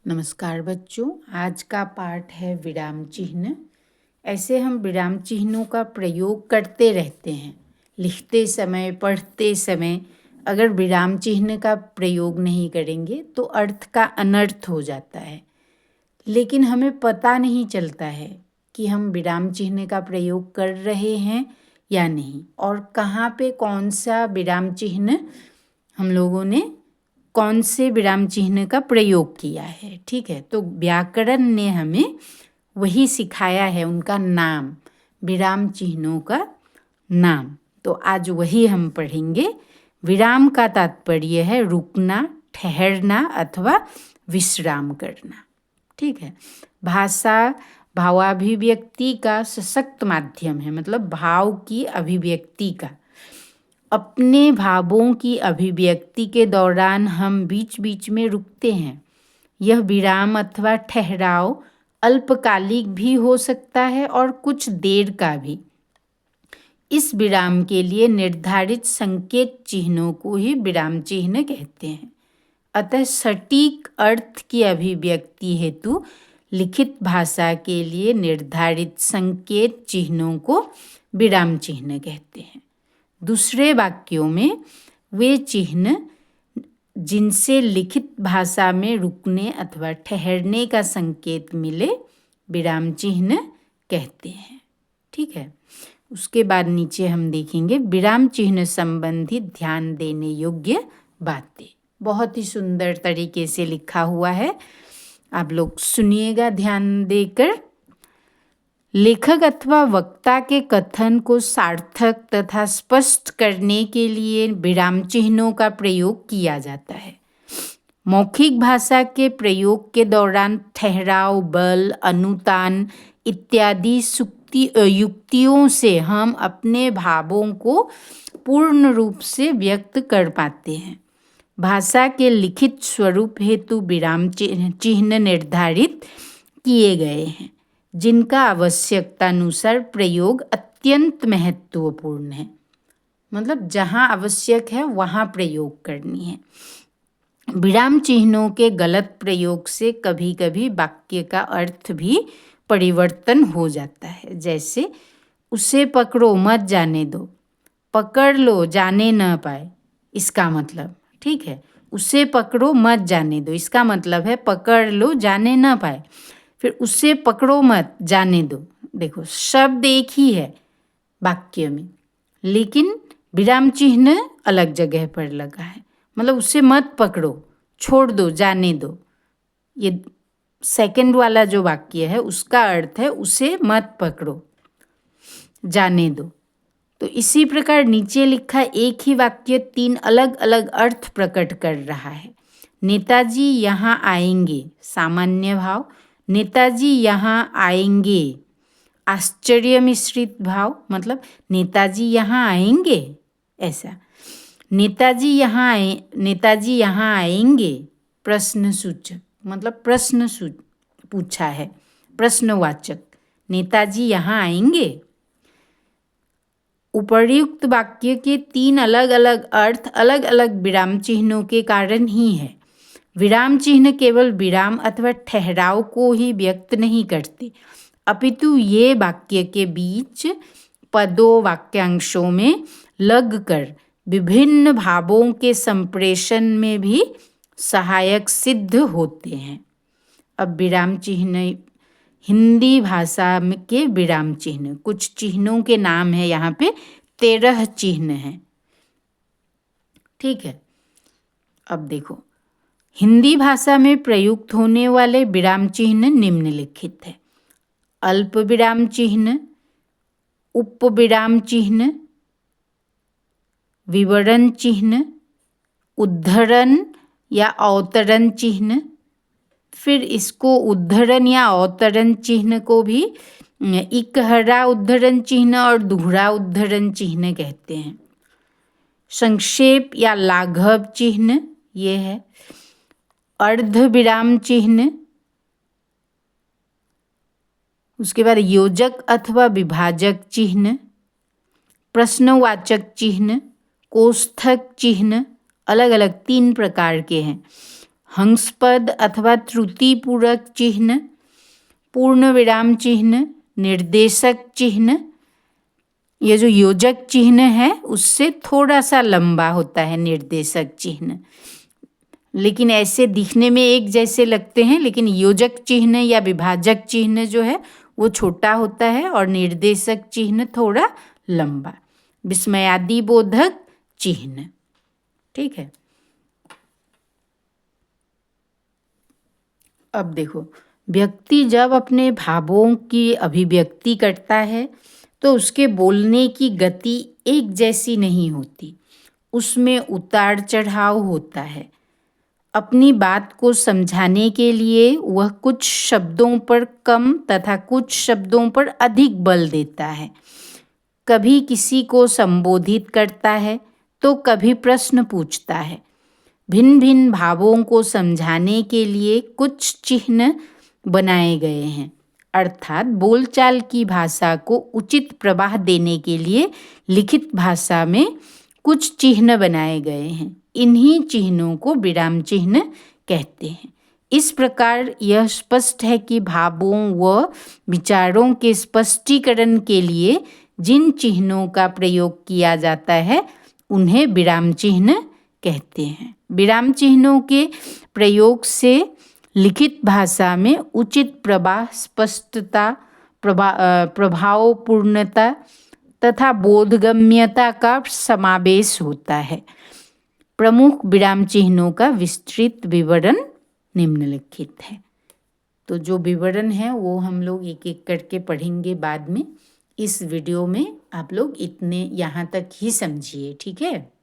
नमस्कार बच्चों, आज का पाठ है विराम चिन्ह। ऐसे हम विराम चिन्हों का प्रयोग करते रहते हैं। लिखते समय, पढ़ते समय अगर विराम चिन्ह का प्रयोग नहीं करेंगे तो अर्थ का अनर्थ हो जाता है। लेकिन हमें पता नहीं चलता है कि हम विराम चिन्ह का प्रयोग कर रहे हैं या नहीं, और कहाँ पे कौन सा विराम चिन्ह हम लोगों ने कौन से विराम चिन्ह का प्रयोग किया है। ठीक है, तो व्याकरण ने हमें वही सिखाया है, उनका नाम, विराम चिन्हों का नाम। तो आज वही हम पढ़ेंगे। विराम का तात्पर्य है रुकना, ठहरना अथवा विश्राम करना। ठीक है, भाषा भावाभिव्यक्ति का सशक्त माध्यम है, मतलब भाव की अभिव्यक्ति का। अपने भावों की अभिव्यक्ति के दौरान हम बीच बीच में रुकते हैं। यह विराम अथवा ठहराव अल्पकालिक भी हो सकता है और कुछ देर का भी। इस विराम के लिए निर्धारित संकेत चिन्हों को ही विराम चिन्ह कहते हैं। अतः सटीक अर्थ की अभिव्यक्ति हेतु लिखित भाषा के लिए निर्धारित संकेत चिन्हों को विराम चिन्ह कहते हैं। दूसरे वाक्यों में वे चिन्ह जिनसे लिखित भाषा में रुकने अथवा ठहरने का संकेत मिले, विराम चिन्ह कहते हैं। ठीक है, उसके बाद नीचे हम देखेंगे विराम चिन्ह संबंधी ध्यान देने योग्य बातें। बहुत ही सुंदर तरीके से लिखा हुआ है, आप लोग सुनिएगा ध्यान देकर। लेखक अथवा वक्ता के कथन को सार्थक तथा स्पष्ट करने के लिए विराम चिन्हों का प्रयोग किया जाता है। मौखिक भाषा के प्रयोग के दौरान ठहराव, बल, अनुतान इत्यादि युक्तियों से हम अपने भावों को पूर्ण रूप से व्यक्त कर पाते हैं। भाषा के लिखित स्वरूप हेतु विराम चिन्ह निर्धारित किए गए हैं, जिनका आवश्यकतानुसार प्रयोग अत्यंत महत्वपूर्ण है। मतलब जहाँ आवश्यक है वहाँ प्रयोग करनी है। विराम चिन्हों के गलत प्रयोग से कभी कभी वाक्य का अर्थ भी परिवर्तन हो जाता है। जैसे उसे पकड़ो मत जाने दो, पकड़ लो जाने न पाए, इसका मतलब। ठीक है, उसे पकड़ो मत जाने दो, इसका मतलब है पकड़ लो जाने न पाए। फिर उसे पकड़ो मत जाने दो, देखो शब्द एक ही है वाक्य में, लेकिन विराम चिन्ह अलग जगह पर लगा है। मतलब उसे मत पकड़ो, छोड़ दो, जाने दो। ये सेकंड वाला जो वाक्य है उसका अर्थ है उसे मत पकड़ो, जाने दो। तो इसी प्रकार नीचे लिखा एक ही वाक्य तीन अलग अलग अर्थ प्रकट कर रहा है। नेताजी यहाँ आएंगे, सामान्य भाव। नेताजी यहाँ आएंगे, आश्चर्य मिश्रित भाव, मतलब नेताजी यहाँ आएंगे ऐसा। नेताजी यहाँ आएंगे प्रश्नसूचक, मतलब प्रश्न पूछा है, प्रश्नवाचक। नेताजी यहाँ आएंगे। उपर्युक्त वाक्य के तीन अलग अलग अर्थ अलग अलग विराम चिन्हों के कारण ही है। विराम चिन्ह केवल विराम अथवा ठहराव को ही व्यक्त नहीं करते, अपितु ये वाक्य के बीच पदों, वाक्यांशों में लगकर विभिन्न भावों के संप्रेषण में भी सहायक सिद्ध होते हैं। अब विराम चिन्ह, हिंदी भाषा के विराम चिन्ह, कुछ चिन्हों के नाम है यहाँ पे, 13 चिन्ह हैं। ठीक है, अब देखो हिंदी भाषा में प्रयुक्त होने वाले विराम चिन्ह निम्नलिखित है। अल्प विराम चिन्ह, उपविराम चिन्ह, विवरण चिन्ह, उद्धरण या अवतरण चिन्ह। फिर इसको उद्धरण या अवतरण चिन्ह को भी इकहरा उद्धरण चिन्ह और दुहरा उद्धरण चिन्ह कहते हैं। संक्षेप या लाघव चिन्ह ये है। अर्ध विराम चिन्ह, उसके बाद योजक अथवा विभाजक चिन्ह, प्रश्नवाचक चिन्ह, कोष्ठक चिन्ह, अलग अलग 3 प्रकार के हैं। हंसपद अथवा त्रुटिपूरक चिन्ह, पूर्ण विराम चिन्ह, निर्देशक चिन्ह। ये जो योजक चिन्ह है उससे थोड़ा सा लंबा होता है निर्देशक चिन्ह, लेकिन ऐसे दिखने में एक जैसे लगते हैं, लेकिन योजक चिन्ह या विभाजक चिन्ह जो है वो छोटा होता है और निर्देशक चिन्ह थोड़ा लंबा। विस्मयादि बोधक चिन्ह, ठीक है। अब देखो, व्यक्ति जब अपने भावों की अभिव्यक्ति करता है तो उसके बोलने की गति एक जैसी नहीं होती, उसमें उतार चढ़ाव होता है। अपनी बात को समझाने के लिए वह कुछ शब्दों पर कम तथा कुछ शब्दों पर अधिक बल देता है। कभी किसी को संबोधित करता है तो कभी प्रश्न पूछता है। भिन्न भिन्न भावों को समझाने के लिए कुछ चिन्ह बनाए गए हैं, अर्थात बोलचाल की भाषा को उचित प्रवाह देने के लिए लिखित भाषा में कुछ चिन्ह बनाए गए हैं। इन्हीं चिन्हों को विराम चिन्ह कहते हैं। इस प्रकार यह स्पष्ट है कि भावों व विचारों के स्पष्टीकरण के लिए जिन चिन्हों का प्रयोग किया जाता है उन्हें विराम चिन्ह कहते हैं। विराम चिन्हों के प्रयोग से लिखित भाषा में उचित प्रवाह, स्पष्टता, प्रभावपूर्णता तथा बोधगम्यता का समावेश होता है। प्रमुख विराम चिन्हों का विस्तृत विवरण निम्नलिखित है। तो जो विवरण है वो हम लोग एक एक करके पढ़ेंगे बाद में। इस वीडियो में आप लोग इतने यहाँ तक ही समझिए, ठीक है।